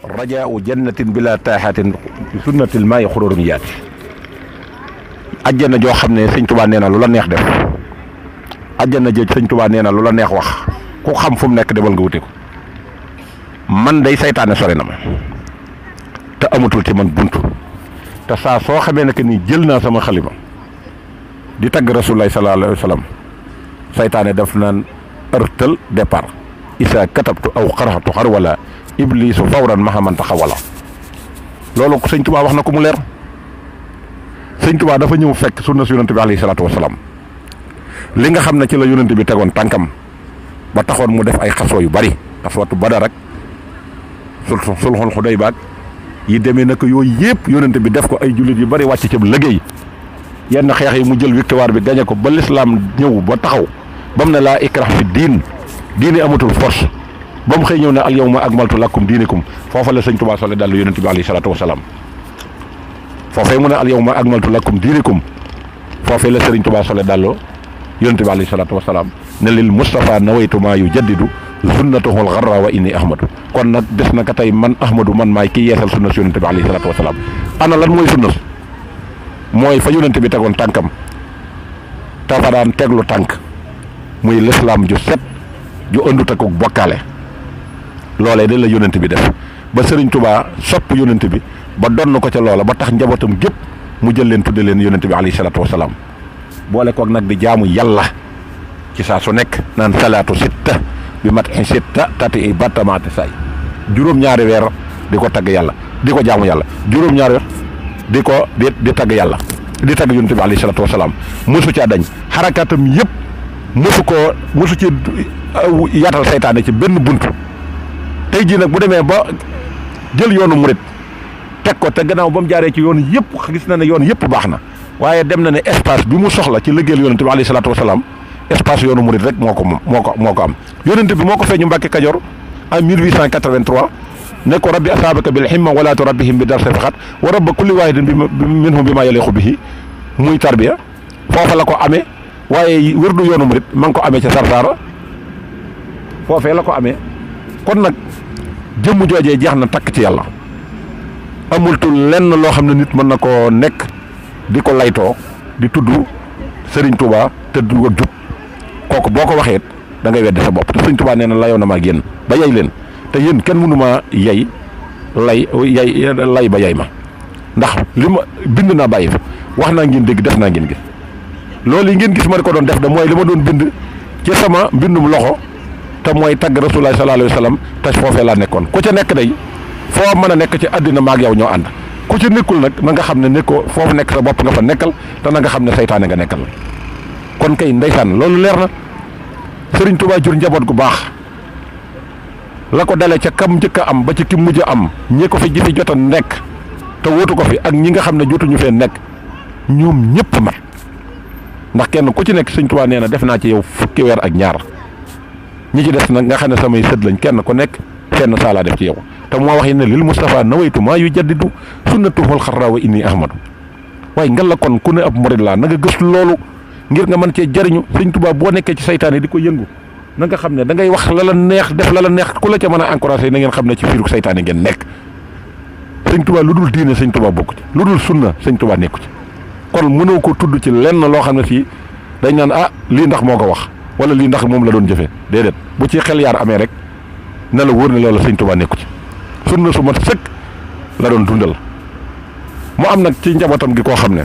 rajaau jannatin bila taaxaatin sunnatil maayi xuróorum yaati ajjana joo xam ne sëñ Tuubaa nee na lu la neex def ajjana jëj sëñ Tuubaa nee na lu la neex wax ku xam fu mu nekk demal nga wuti ko man day saytaane sori na ma te amatul ci man buntu te saa soo xamee ne que ni jël naa sama xalima di tagg rasulullahi sallallahu alayhi wa sallam saytaane def naan ërtal départ isa katabtu aw xaraxtu xar wala iblisu fawran mahamanta xawala loolu sëñ Tuubaa wax na ko mu leer sëñ Tuubaa dafa ñëw fekk sunna si yonente bi alayhi salaatu wasalaam li nga xam ne ci la yonente bi tegoon tànkam ba taxoon mu def ay xasoo yu bari xaswatu Badar rek sulxul Xudaybiya yi demee nag yooyu yëpp yonente bi def ko ay jullit yu bari wàcc ci liggéey yenn xeex yi mu jël victoire bi gañe ko ba lislaam ñëw ba taxaw ba mu ne laa ikrah fi diine amatul force ba mu xëy ñëw ne al yawma akmaltu lakum diinakum foofa la sëñ Tuubaa sole dallu yonente bi alayhi salaatu wasalaam foofee mu ne al yawma akmaltu lakum diinakum foofee la sëriñ Tuubaa sole dallu yonente bi alayhi salaatu wasalaam ne lil Mustafa nawaytu maa yu jaddidu sunnatuhul xarra wa inni ahmadu kon nag des na ka tey man ahmadu man maay kii yeesal sunna si yonente bi alayhi salaatu wasalaam ana lan mooy sunna mooy fa yonente bi tegoon tànkam te fa daan teglu tànk muy lislaam ju set ju ëndut ak bokkaale loolee de la yonente bi def ba sëriñ Tuubaa sopp yonente bi ba donn ko ca loola ba tax njabootam gépp mu jël leen tudde leen yonente bi alayhi salaatu wasalaam boole koog nag di jaamu yàlla ci saa su nekk naan salaatu sitta bi mat sitta tati i battamaate say juróom-ñaari weer di ko tagg yàlla di ko jaamu yàlla juróom-ñaari weer di ko di tagg yàlla di tagg yonente bi alayhi salaatu wasalaam mosu caa dañ xarakaatam yëpp mosu ci yaatal saytaane ci benn buntu tey jii nag bu demee ba jël yoonu murit teg ko te gannaaw ba mu jaaree ci yoon yëpp gis na ne yoon yëpp baax na waaye dem na ne espace bi mu soxla ci liggéeyal yonente bi alayhi salaatu wasalaam espace yoonu murit rek moo ko am yonente bi moo ko feeñu Mbàkke Kajoor en 1883 ne ko rabbi asaabaka bil himma wala turabbihim bi darsi faqat wa rabba kulli waahidin minhum bi ma yaliqu bihi muy tarbiya foofa la ko amee waaye wërdu yoonu murit ma ngi ko amee ca Sarsara foofee la ko amee kon nag jëmm joojee jeex na takk ci yàlla amultul lenn loo xam ne nit mën na koo nekk di ko laytoo di tudd Serigne Touba te du ko jub kooku boo ko waxee da ngay weddi sa bopp te Serigne Touba nee na layoo na ma ak yéen ba yey leen te yéen kenn mënu maa yey lay ba yey ma ndax li ma bind naa bàyyi fi wax naa ngeen dégg def naa ngeen gis loolu yi ngeen gis ma di ko doon def da mooy li ma doon bind ci sama mbindum loxo te mooy tagg Rasulullah sallallahu alayhi wa sallam te foofee laa nekkoon ku ca nekk day foo mën a nekk ci àddina maag yow ñoo ànd ku ci nekkul nag na nga xam ne nekkoo foofu nekk sa bopp nga fa nekkal te na nga xam ne saytaane nga nekkal kon kay ndeysaan loolu leer na Serigne Touba jur njaboot gu baax la ko dalee ca kam njëkk a am ba ci ki mujj a am ñi ko fi ji fi jot a nekk te wóotu ko fi ak ñi nga xam ne jotuñu fee nekk ñoom ñëpp mat ndax kenn ku ci nekk Serigne Touba nee na def naa ci yow fukki weer ak ñaar ñi ci des nag nga xam ne samay sët lañ kenn ku nekk fenn saa laa def ci yow te moo wax ne lil Mustafa nawaytu maa yu jaddidu sunnatuhul xarra wa inni ahmadu waaye ngal la kon ku ne ab murid laa na nga gëstu loolu ngir nga mën cee jariñu Sëñ Tuubaa boo nekkee ci saytaane di ko yëngu na nga xam ne da ngay wax la la neex def la la neex ku la ca mën a encouragé na ngeen xam ne ci fiiru saytaane ngeen nekk Sëñ Tuubaa lu dul diine Sëñ Tuubaa bokku ci lu dul sunna Sëñ Tuubaa nekku ci kon mënoo ko tudd ci lenn loo xam ne fii dañ naan ah lii ndax moo ko wax wala lii ndax moom la doon jëfee déedéet bu ci xel yaar amee rek na la wóor ne loolu Sëñ Tuubaa nekku ci sunna su mat sëkk la doon dundal mu am nag ci njabootam gi koo xam ne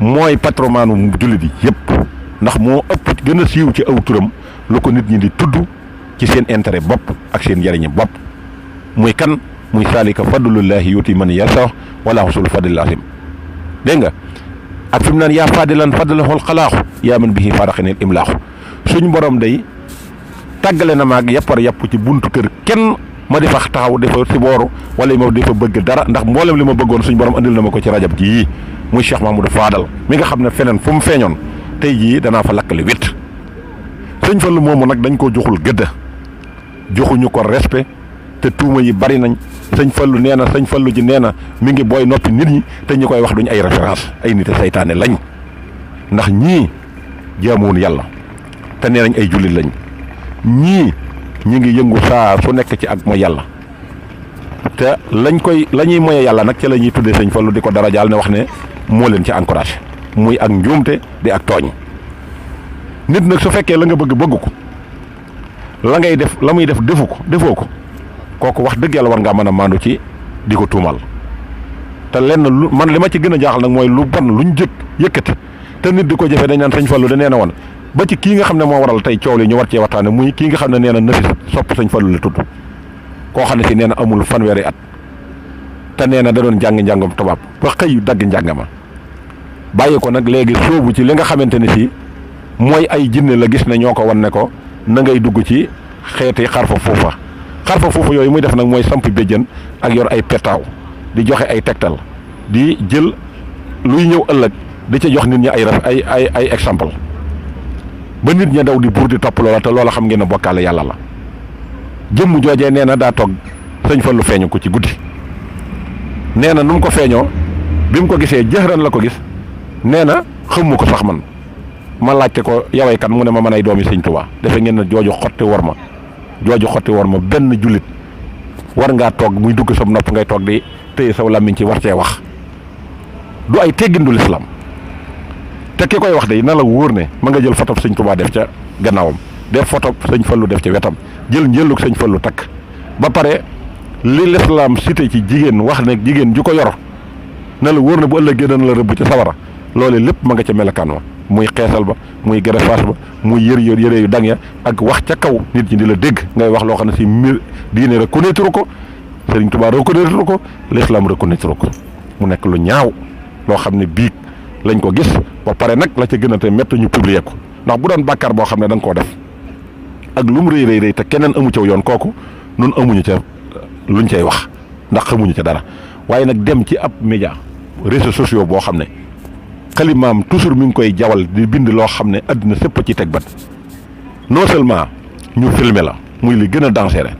mooy patromanu jullit yi yëpp ndax moo ëpp gën a siiw ci aw turam lu ko nit ñi di tudd ci seen intérêt bopp ak seen njariñi bopp muy kan muy saalika fadlullahi yuti man yasa wala xusul fadlil asim dégg nga ak fi mu naan yaa fadilan fadlahul xalaaxu yaa man bihi faraxinil imlaaxu suñ borom day tàggale na maag yappar yàpp ci buntu kër kenn ma di fa taxaw dafa si booru wala ma di fa bëgg dara ndax mboolem li ma bëggoon suñ borom andil na ma ko ci rajab jii muy Cheikh Mahmoudou Fadal mi nga xam ne feneen fu mu feeñoon tey jii danaa fa lakkali wét sëñ Fallu moomu nag dañ koo joxul gëdda joxuñu ko respect te tuuma yi bari nañ sëñ Fallu nee na sëñ Fallu ji nee na mi ngi booy noppi nit ñi te ñi koy wax duñ ay référence ay nit a saytaane lañ ndax ñii jaamuwun yàlla te nee nañ ay jullit lañ ñii ñi ngi yëngu saa su nekk ci ak mooy yàlla te la ñuy moye yàlla nag ca la ñuy tuddee sëñ Fallu di ko darajaal ne wax ne moo leen ci encouragé muy ak njuumte di ak tooñ. nit nag su fekkee la nga bëgg ko la ngay def la muy def defoo ko kooku wax dëgg yàlla war ngaa mën a maandu ci di ko tuumal te lenn lu man li ma ci gën a jaaxal nag mooy lu bon luñ yëkkati te nit di ko jëfee dañ naan sëñ Fallu da nee na woon ba ci kii nga xam ne moo waral tey coow li ñu war cee waxtaane muy kii nga xam ne nee na Nafis sopp sëñ Fallu la tudd koo xam ne si nee na amul fanweeri at te nee na da doon njàngam tubaab ba xëy dagg njàngama bàyyi ko nag léegi sóobu ci li nga xamante ne si mooy ay jinne la gis ne ñoo ko wan ne ko na ngay dugg ci xeeti xarfa foofa yooyu muy def nag mooy samp béjjën ak yor ay petaaw di joxe ay tegtal di jël luy ñëw ëllëg di ca jox nit ñi ay exemple ba nit ña daw di buur di topp loola te loola xam ngeen ne bokkaale yàlla la jëmm joojee nee na daa toog sëñ Fallu feeñu ko ci guddi nee na nu mu ko feeñoo bi mu ko gisee jëxëran la ko gis nee na xamu ko sax man ma laajte ko yaway kan mu ne ma mën ay doomi sëñ Tuubaa defe ngeen ne jooju xotti war ma benn jullit war ngaa toog muy dugg sa nopp ngay toog di téye saw làmmiñ ci war cee wax du ay teggin du lislaam te ki koy wax de na la wóor ne ma nga jël fotob sëñ Tuubaa def ca gannaawam def fotob sëñ Fallu def ca wetam jël njëllug sëñ Fallu takk ba pare li lislaam cité ci jigéen wax ne jigéen ju ko yor na la wóor ne bu ëllëgee dana la rëbb ca sawara loole lépp ma nga ca melokaan wa muy xeesal ba muy greffage ba muy yëre yu dang ya ak wax ca kaw nit ñi di la dégg ngay wax loo xam ne si mbir diine reconnaître ko Sëriñ Tuubaa reconnaître ko l'islam reconnaître ko mu nekk lu ñaaw loo xam ne biig lañ ko gis ba pare nag la ca gën a te métti ñu publier ko ndax bu doon bàkkaar boo xam ne da nga koo def ak lu mu rëy te keneen amu ca yoon kooku nun amuñu ca luñ cay wax ndax xamuñu ca dara waaye nag dem ci ab média réseaux sociaux boo xam ne xalimaam toujours mi ngi koy jawal di bind loo xam ne àddina sépp ci teg bat non seulement ñu filmer la muy li gën a dangereux